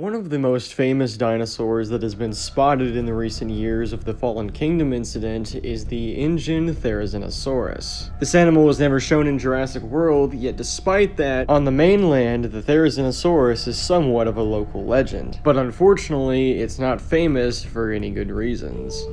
One of the most famous dinosaurs that has been spotted in the recent years of the Fallen Kingdom incident is the Ingen Therizinosaurus. This animal was never shown in Jurassic World, yet despite that, on the mainland, the Therizinosaurus is somewhat of a local legend. But unfortunately, it's not famous for any good reasons.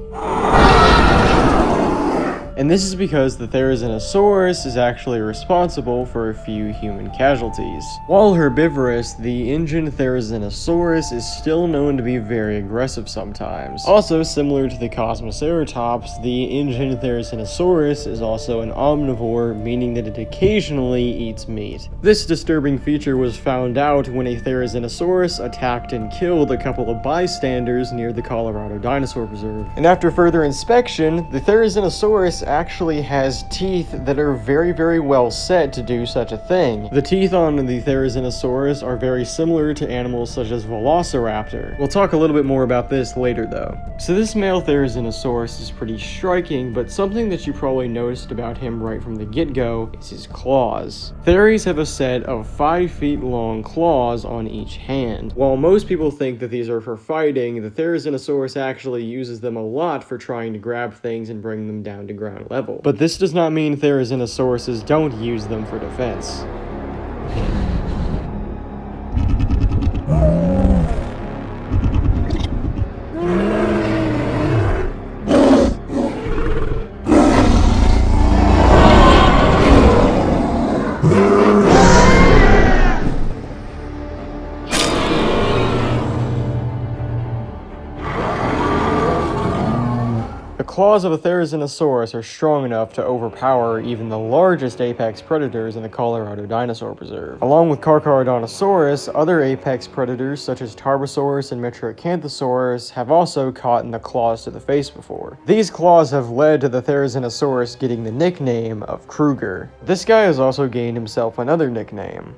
And this is because the Therizinosaurus is actually responsible for a few human casualties. While herbivorous, the Ingen Therizinosaurus is still known to be very aggressive sometimes. Also, similar to the Cosmoceratops, the Ingen Therizinosaurus is also an omnivore, meaning that it occasionally eats meat. This disturbing feature was found out when a Therizinosaurus attacked and killed a couple of bystanders near the Colorado Dinosaur Preserve. And after further inspection, the Therizinosaurus actually has teeth that are very well set to do such a thing. The teeth on the Therizinosaurus are very similar to animals such as Velociraptor. We'll talk a little bit more about this later though. So this male Therizinosaurus is pretty striking, but something that you probably noticed about him right from the get-go is his claws. Theries have a set of 5 feet long claws on each hand. While most people think that these are for fighting, the Therizinosaurus actually uses them a lot for trying to grab things and bring them down to ground level. But this does not mean Therizinosauruses don't use them for defense. The claws of a Therizinosaurus are strong enough to overpower even the largest apex predators in the Colorado Dinosaur Preserve. Along with Carcharodontosaurus, other apex predators such as Tarbosaurus and Metriacanthosaurus have also caught in the claws to the face before. These claws have led to the Therizinosaurus getting the nickname of Kruger. This guy has also gained himself another nickname,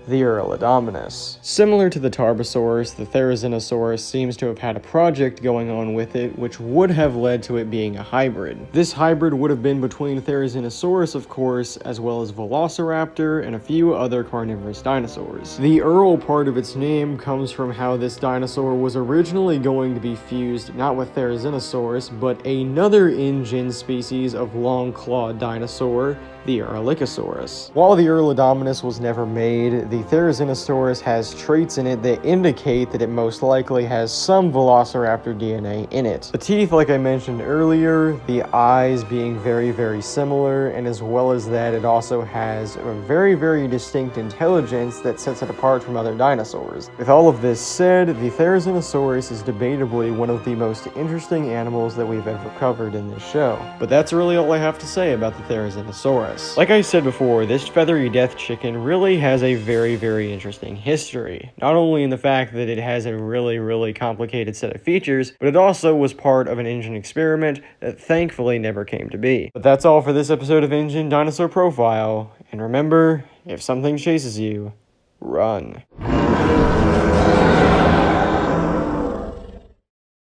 the Earl of Dominus. Similar to the Tarbosaurus, the Therizinosaurus seems to have had a project going on with it which would have led to it being a hybrid. This hybrid would have been between Therizinosaurus, of course, as well as Velociraptor and a few other carnivorous dinosaurs. The Earl part of its name comes from how this dinosaur was originally going to be fused not with Therizinosaurus, but another Ingen species of long-clawed dinosaur, the Erlikosaurus. While the Earl of Dominus was never made, the Therizinosaurus has traits in it that indicate that it most likely has some Velociraptor DNA in it. The teeth, like I mentioned earlier, the eyes being very similar, and as well as that, it also has a very distinct intelligence that sets it apart from other dinosaurs. With all of this said, the Therizinosaurus is debatably one of the most interesting animals that we've ever covered in this show. But that's really all I have to say about the Therizinosaurus. Like I said before, this feathery death chicken really has a very interesting history. Not only in the fact that it has a really complicated set of features, but it also was part of an Ingen experiment that thankfully never came to be. But that's all for this episode of Ingen Dinosaur Profile, and remember, if something chases you, run.